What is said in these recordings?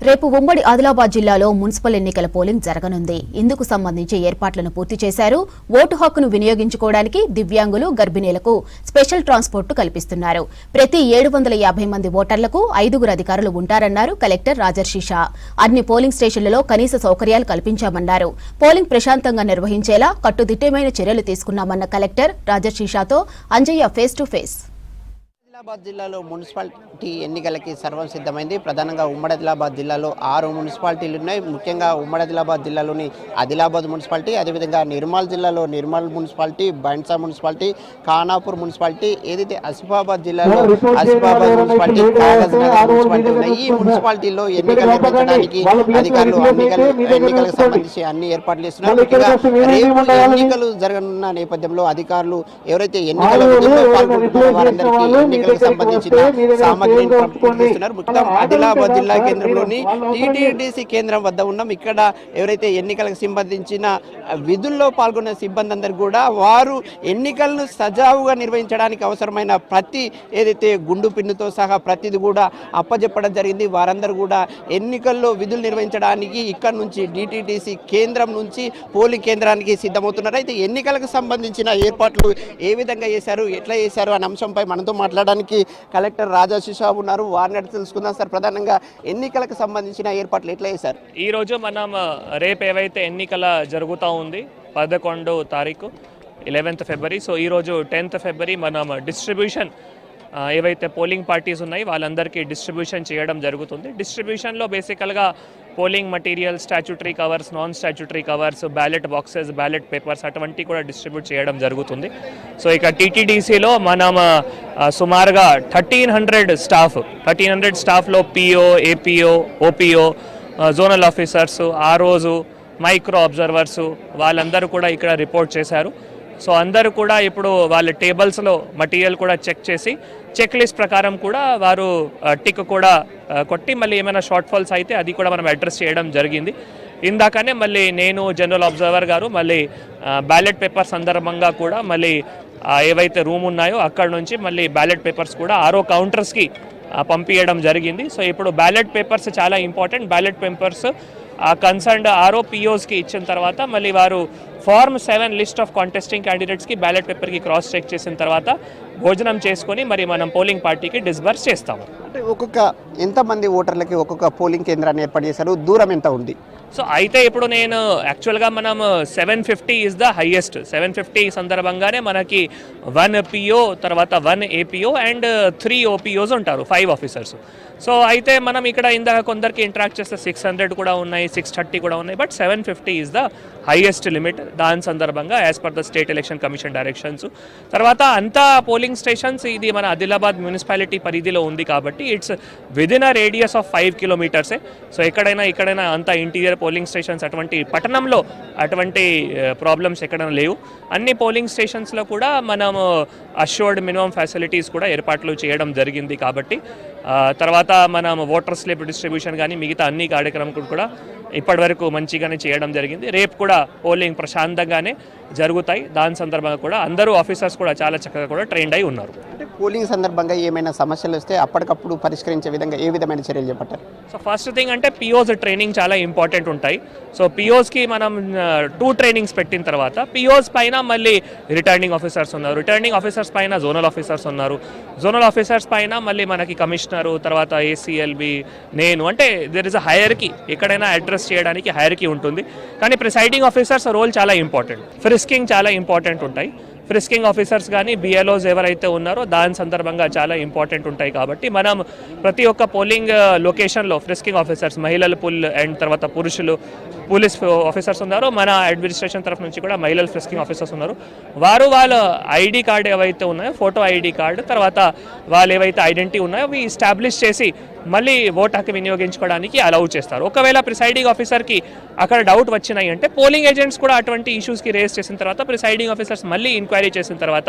రేపు ఉమ్మడి ఆదిలాబాద్ జిల్లాలో మున్సిపల్ ఎన్నికల పోలింగ్ జరగనుంది. ఇందుకు సంబంధించి ఏర్పాట్లను పూర్తి చేశారు. ఓటు హక్కును వినియోగించుకోవడానికి దివ్యాంగులు, గర్భిణీలకు స్పెషల్ ట్రాన్స్పోర్ట్ కల్పిస్తున్నారు. ప్రతి 750 మంది ఓటర్లకు 5 అధికారులు ఉంటారన్నారు కలెక్టర్ రాజర్షిషా. అన్ని పోలింగ్ స్టేషన్లలో కనీస సౌకర్యాలు కల్పించామన్నారు. పోలింగ్ ప్రశాంతంగా నిర్వహించేలా కట్టుదిట్టమైన చర్యలు తీసుకున్నామన్న కలెక్టర్ రాజర్షిషాతో Anjaiah face to face. Adilabad జిల్లాలో మున్సిపాలిటీ ఎన్నికలకి సర్వం సిద్ధమైంది. ప్రధానంగా ఉమ్మడి ఆదిలాబాద్ జిల్లాలో 6 మున్సిపాలిటీలు ఉన్నాయి. ముఖ్యంగా ఉమ్మడి ఆదిలాబాద్ జిల్లాలోని ఆదిలాబాద్ మున్సిపాలిటీ, అదేవిధంగా నిర్మల్ జిల్లాలో Nirmal municipality, Bhainsa municipality, Khanapur municipality, ఏదైతే ఆసిఫాబాద్ జిల్లాలో ఆసిఫాబాద్ మున్సిపాలిటీ, కాగజ్ నగర్ మున్సిపాలిటీ ఉన్నాయి. ఈ మున్సిపాలిటీలో ఎన్నికలు నిర్వహించడానికి అధికారులు ఎన్నికలకు సంబంధించి అన్ని ఏర్పాట్లు చేస్తున్నారు. ముఖ్యంగా రేపు ఎన్నికలు జరగనున్న నేపథ్యంలో అధికారులు ఎవరైతే ఎన్నికల విధుల్లో పాల్గొంటున్నారో వారందరికీ సంబంధించిన సామగ్రిని పంపిస్తున్నారు. మొత్తం ఆదిలాబాద్ జిల్లా కేంద్రంలోని టీటీడీసీ కేంద్రం వద్ద ఉన్నాం. ఇక్కడ ఎవరైతే ఎన్నికలకు సంబంధించిన విధుల్లో పాల్గొన్న సిబ్బంది అందరూ కూడా వారు ఎన్నికలను సజావుగా నిర్వహించడానికి అవసరమైన ప్రతి ఏదైతే గుండు పిన్నుతో సహా ప్రతిది కూడా అప్పజెప్పడం జరిగింది. వారందరూ కూడా ఎన్నికల్లో విధులు నిర్వహించడానికి ఇక్కడ నుంచి టీటీడీసీ కేంద్రం నుంచి పోలింగ్ కేంద్రానికి సిద్ధమవుతున్నారు. అయితే ఎన్నికలకు సంబంధించిన ఏర్పాట్లు ఏ విధంగా చేశారు, ఎట్లా చేశారు అనే అంశంపై మనతో మాట్లాడడానికి కలెక్టర్ రాజర్షిషా ఉన్నారు. వారిని అడిగి తెలుసుకుందాం. సార్, ప్రధానంగా ఎన్నికలకు సంబంధించిన ఏర్పాట్లు ఎట్లా చేశారు? ఈ రోజు మనం రేపు ఏవైతే ఎన్నికల జరుగుతూ ఉంది 11వ తారీఖు 11th ఫిబ్రవరి. సో ఈరోజు 10th ఫిబ్రవరి మనం డిస్ట్రిబ్యూషన్ ఏవైతే పోలింగ్ పార్టీస్ ఉన్నాయి వాళ్ళందరికీ డిస్ట్రిబ్యూషన్ చేయడం జరుగుతుంది. డిస్ట్రిబ్యూషన్లో బేసికల్గా polling material, statutory covers, non statutory covers, ballot boxes, ballot papers అటువంటి కూడా డిస్ట్రిబ్యూట్ చేయడం జరుగుతుంది. సో ఇక టీటీడీసీలో మనం సుమారుగా 1300 స్టాఫ్లో PO, APO, OPO, zonal officers, ROs, micro observers వాళ్ళందరూ కూడా ఇక్కడ రిపోర్ట్ చేశారు. సో అందరూ కూడా ఇప్పుడు వాళ్ళ టేబుల్స్లో మటీరియల్ కూడా చెక్ చేసి చెక్ లిస్ట్ ప్రకారం కూడా వారు టిక్ కూడా కొట్టి మళ్ళీ ఏమైనా షార్ట్ ఫాల్స్ అయితే అది కూడా మనం అడ్రస్ చేయడం జరిగింది. ఇందాకనే మళ్ళీ నేను, జనరల్ అబ్జర్వర్ గారు మళ్ళీ బ్యాలెట్ పేపర్ సందర్భంగా కూడా మళ్ళీ ఏవైతే రూమ్ ఉన్నాయో అక్కడ నుంచి మళ్ళీ బ్యాలెట్ పేపర్స్ కూడా ఆరో కౌంటర్స్కి పంపించడం జరిగింది. సో ఇప్పుడు బ్యాలెట్ పేపర్స్ చాలా important. Ballot papers concerned RO పిఓస్కి ఇచ్చిన తర్వాత మళ్ళీ వారు ఫార్మ్ 7 లిస్ట్ ఆఫ్ కాంటెస్టింగ్ క్యాండిడేట్స్కి బ్యాలెట్ పేపర్కి క్రాస్ చెక్ చేసిన తర్వాత భోజనం చేసుకొని మరి మనం పోలింగ్ పార్టీకి డిస్బర్స్ చేస్తాము. అంటే ఎంతమంది ఓటర్లకి ఒక్కొక్క పోలింగ్ కేంద్రాన్ని ఏర్పాటు చేశారు? దూరం ఎంత ఉంది? సో అయితే ఇప్పుడు నేను యాక్చువల్గా మనం 750 ఈజ్ ద హైయెస్ట్. 750 సందర్భంగానే మనకి 1 పిఓ, తర్వాత 1 ఏపీఓ అండ్ 3 ఓపీఓస్ ఉంటారు, 5 ఆఫీసర్స్. సో అయితే మనం ఇక్కడ ఇందాక కొందరికి ఇంటరాక్ట్ చేస్తే 600 కూడా ఉన్నాయి, 630 కూడా ఉన్నాయి. But 750 is the highest limit. దాని సందర్భంగా as per the state election commission directions. తర్వాత అంతా పోలింగ్ స్టేషన్స్ ఇది మన ఆదిలాబాద్ మున్సిపాలిటీ పరిధిలో ఉంది కాబట్టి it's within a radius of 5 కిలోమీటర్సే. సో ఇక్కడైనా అంతా ఇంటీరియర్ పోలింగ్ స్టేషన్స్ అటువంటి పట్టణంలో అటువంటి ప్రాబ్లమ్స్ ఎక్కడైనా లేవు. అన్ని పోలింగ్ స్టేషన్స్లో కూడా మనం అష్యూర్డ్ మినిమం ఫెసిలిటీస్ కూడా ఏర్పాట్లు చేయడం జరిగింది. కాబట్టి తర్వాత మనం ఓటర్ స్లిప్ డిస్ట్రిబ్యూషన్ కానీ మిగతా అన్ని కార్యక్రమాలు కూడా ఇప్పటి వరకు మంచిగానే చేయడం జరిగింది. రేపు కూడా పోలింగ్ ప్రశాంతంగానే జరుగుతాయి. దాని సందర్భంగా కూడా అందరూ ఆఫీసర్స్ కూడా చాలా చక్కగా కూడా ట్రైన్డ్ అయి ఉన్నారు. అంటే పోలింగ్ సందర్భంగా ఏమైనా సమస్యలు వస్తే అప్పటికప్పుడు పరిష్కరించే విధంగా ఏ విధమైన చర్యలు చేపట్టారు? సో ఫస్ట్ థింగ్ అంటే పిఓస్ ట్రైనింగ్ చాలా ఇంపార్టెంట్ ఉంటాయి. సో పిఓస్కి మనం 2 ట్రైనింగ్స్ పెట్టిన తర్వాత పిఓస్ పైన మళ్ళీ రిటర్నింగ్ ఆఫీసర్స్ ఉన్నారు, రిటర్నింగ్ ఆఫీసర్స్ పైన జోనల్ ఆఫీసర్స్ ఉన్నారు, జోనల్ ఆఫీసర్స్ పైన మళ్ళీ మనకి కమిషనరు, తర్వాత ఏసీఎల్బి, నేను, అంటే దేర్ ఇస్ అ హైరర్కీ. ఎక్కడైనా అడ్రస్ చేయడానికి హైరర్కీ ఉంటుంది. కానీ ప్రిసైడింగ్ ఆఫీసర్స్ రోల్ చాలా ఇంపార్టెంట్. ఫ్రిస్కింగ్ చాలా ఇంపార్టెంట్ ఉంటాయి. ఫ్రిస్కింగ్ ఆఫీసర్స్ కానీ బిఎల్ఓస్ ఎవరైతే ఉన్నారో దాని సందర్భంగా చాలా ఇంపార్టెంట్ ఉంటాయి. కాబట్టి మనం ప్రతి ఒక్క పోలింగ్ లొకేషన్లో ఫ్రిస్కింగ్ ఆఫీసర్స్, మహిళల పుల్ అండ్ తర్వాత పురుషులు పోలీస్ ఆఫీసర్స్ ఉన్నారు. మన అడ్మినిస్ట్రేషన్ తరఫు నుంచి కూడా మహిళల ఫ్రిస్కింగ్ ఆఫీసర్స్ ఉన్నారు. వారు వాళ్ళ ఐడి కార్డు ఏవైతే ఉన్నాయో, ఫోటో ఐడి కార్డు, తర్వాత వాళ్ళు ఏవైతే ఐడెంటిటీ ఉన్నాయో అవి ఎస్టాబ్లిష్ చేసి మళ్ళీ ఓటు హక్కు వినియోగించుకోవడానికి అలౌ చేస్తారు. ఒకవేళ ప్రిసైడింగ్ ఆఫీసర్కి అక్కడ డౌట్ వచ్చినాయి అంటే పోలింగ్ ఏజెంట్స్ కూడా అటువంటి ఇష్యూస్కి రేస్ చేసిన తర్వాత ప్రిసైడింగ్ ఆఫీసర్స్ మళ్ళీ ఎంక్వైరీ చేసిన తర్వాత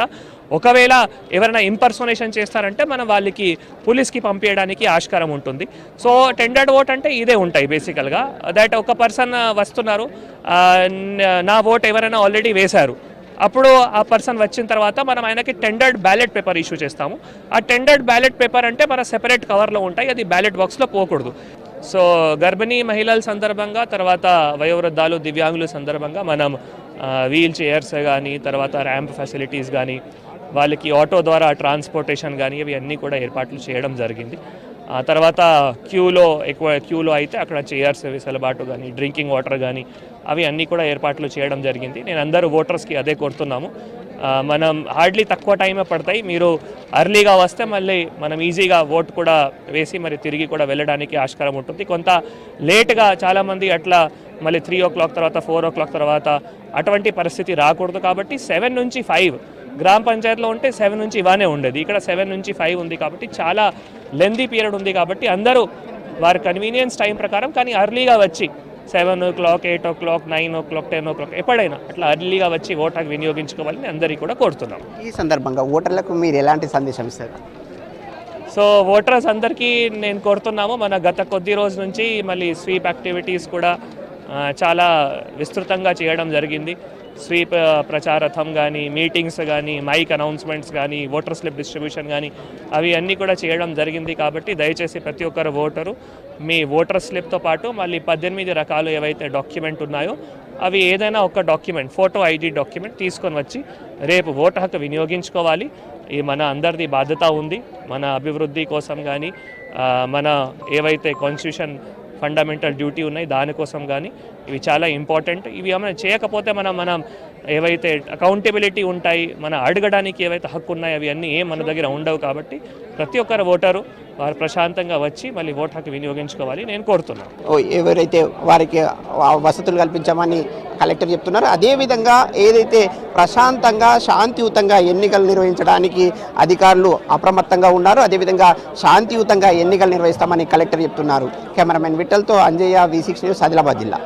ఒకవేళ ఎవరైనా ఇంపర్సోనేషన్ చేస్తారంటే మనం వాళ్ళకి పోలీస్కి పంపించడానికి ఆస్కారం ఉంటుంది. సో టెండర్డ్ ఓట్ అంటే ఇదే ఉంటాయి బేసికల్గా. దట్ ఒక పర్సన్ వస్తున్నారు, నా ఓట్ ఎవరైనా ఆల్రెడీ వేశారు, అప్పుడు ఆ పర్సన్ వచ్చిన తర్వాత మనం ఆయనకి టెండర్డ్ బ్యాలెట్ పేపర్ ఇష్యూ చేస్తాము. ఆ టెండర్డ్ బ్యాలెట్ పేపర్ అంటే మన సెపరేట్ కవర్లో ఉంటాయి, అది బ్యాలెట్ బాక్స్లో పోకూడదు. సో గర్భిణీ మహిళల సందర్భంగా, తర్వాత వయోవృద్ధాలు, దివ్యాంగుల సందర్భంగా మనం వీల్ చైర్స్ కానీ, తర్వాత ర్యాంప్ ఫెసిలిటీస్ కానీ, వాళ్ళకి ఆటో ద్వారా ట్రాన్స్పోర్టేషన్ కానీ ఇవి అన్నీ కూడా ఏర్పాట్లు చేయడం జరిగింది. తర్వాత క్యూలో అయితే అక్కడ చైర్స్ వెసులుబాటు కానీ, డ్రింకింగ్ వాటర్ కానీ అవి అన్నీ కూడా ఏర్పాట్లు చేయడం జరిగింది. నేను అందరూ ఓటర్స్కి అదే కోరుతున్నాము. మనం హార్డ్లీ తక్కువ టైమే పడతాయి. మీరు అర్లీగా వస్తే మళ్ళీ మనం ఈజీగా ఓట్ కూడా వేసి మరి తిరిగి కూడా వెళ్ళడానికి ఆస్కారం ఉంటుంది. కొంత లేట్గా చాలామంది అట్లా మళ్ళీ 3 o'clock తర్వాత 4 o'clock తర్వాత అటువంటి పరిస్థితి రాకూడదు. కాబట్టి 7 నుంచి 5 గ్రామ పంచాయతీలో ఉంటే 7 నుంచి 1 ఉండేది, ఇక్కడ 7 నుంచి 5 ఉంది. కాబట్టి చాలా లెందీ పీరియడ్ ఉంది. కాబట్టి అందరూ వారి కన్వీనియన్స్ టైం ప్రకారం కానీ అర్లీగా వచ్చి 7 o'clock, 8 o'clock, 9 o'clock, 10 o'clock ఎప్పుడైనా అట్లా అర్లీగా వచ్చి ఓటు హక్కు వినియోగించుకోవాలని అందరికీ కూడా కోరుతున్నాం. ఈ సందర్భంగా ఓటర్లకు మీరు ఎలాంటి సందేశం ఇస్తారు? సో ఓటర్స్ అందరికీ నేను కోరుతున్నాము, మన గత కొద్ది రోజు నుంచి మళ్ళీ స్వీప్ యాక్టివిటీస్ కూడా చాలా విస్తృతంగా చేయడం జరిగింది. స్వీప్ ప్రచారథం కానీ, మీటింగ్స్ కానీ, మైక్ అనౌన్స్మెంట్స్ కానీ, ఓటర్ స్లిప్ డిస్ట్రిబ్యూషన్ కానీ అవి అన్నీ కూడా చేయడం జరిగింది. కాబట్టి దయచేసి ప్రతి ఒక్కరు ఓటరు మీ ఓటర్ స్లిప్తో పాటు మళ్ళీ 18 రకాలు ఏవైతే డాక్యుమెంట్ ఉన్నాయో అవి ఏదైనా ఒక డాక్యుమెంట్, ఫోటో ఐడి డాక్యుమెంట్ తీసుకొని వచ్చి రేపు ఓటు హక్కు వినియోగించుకోవాలి. ఈ మన అందరిది బాధ్యత ఉంది. మన అభివృద్ధి కోసం కానీ, మన ఏవైతే కాన్స్టిట్యూషన్ ఫండమెంటల్ డ్యూటీ ఉన్నాయి దానికోసం కానీ ఇవి చాలా ఇంపార్టెంట్. ఇవి ఏమైనా చేయకపోతే మనం ఏవైతే అకౌంటబిలిటీ ఉంటాయి, మన అడగడానికి ఏవైతే హక్కు ఉన్నాయో అవి అన్నీ మన దగ్గర ఉండవు. కాబట్టి ప్రతి ఒక్కరు ఓటరు వారు ప్రశాంతంగా వచ్చి మళ్ళీ ఓటు హక్కు వినియోగించుకోవాలి నేను కోరుతున్నాను. ఎవరైతే వారికి వసతులు కల్పించామని కలెక్టర్ చెప్తున్నారు, అదేవిధంగా ఏదైతే ప్రశాంతంగా శాంతియుతంగా ఎన్నికలు నిర్వహించడానికి అధికారులు అప్రమత్తంగా ఉన్నారు, అదేవిధంగా శాంతియుతంగా ఎన్నికలు నిర్వహిస్తామని కలెక్టర్ చెప్తున్నారు. కెమెరామెన్ విఠల్తో అంజయ్య, V6 న్యూస్, ఆదిలాబాద్ జిల్లా.